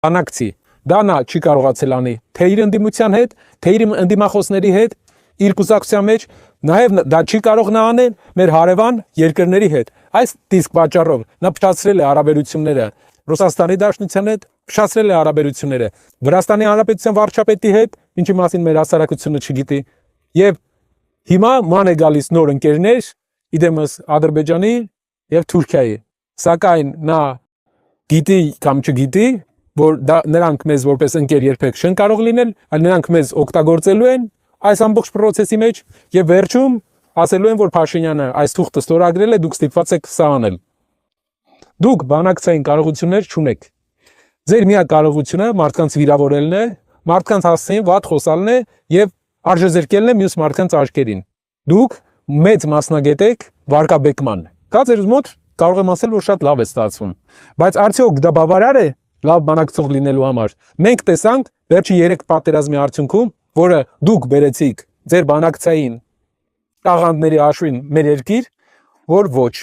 բանակցի։ Դա նա չի կարողացել անի թե իր ընդդիմության հետ, թե իր ընդդիմախոսների հետ, իր կուսակցության մեջ, նաև դա չի կարող նա անել մեր հարևան երկրների հետ։ Այս իսկ պատճառով նա փչացրել է հարաբերությունները Ռուսաստանի Դաշնության հետ, փչացրել է հարաբերությունները Վրաստանի Հանրապետության վարչապետի հետ, ինչի մասին մեր հասարակությունը չգիտի, եւ հիմա ման է գալիս նոր ընկերներ, իդեմս Ադրբեջանի եւ Թուրքիայի։ Սակայն նա գիտի կամ չգիտի, որ նրանք մեզ որպես ընկեր երբեք չեն կարող լինել, այլ նրանք մեզ օգտագործելու են այս ամբողջ process-ի մեջ եւ վերջում ասելու են, որ Փաշինյանը այս թուղթը ստորագրել է, դուք ստիպված եք սա անել։ Դուք բանակցային կարողություններ չունեք։ Ձեր միակ կարողությունը մարդկանց վիրավորելն է, մարդկանց հասցեին վատ խոսալն է եւ արժեզրկելն է մյուս մարդկանց աչքերին։ Դուք մեծ մասնագետ եք վարկաբեկման։ Կա ձեր մոտ կարող եմ ասել, որ շատ լավ է ստացվում, բայց արդյոք դա բավարար է լավ բանակցող լինելու համար։ Մենք տեսանք վերջի 3 պատերազմի արդյունքում, որը դուք բերեցիք ձեր բանակցային տաղանդների հաշվին մեր երկիր, որ ոչ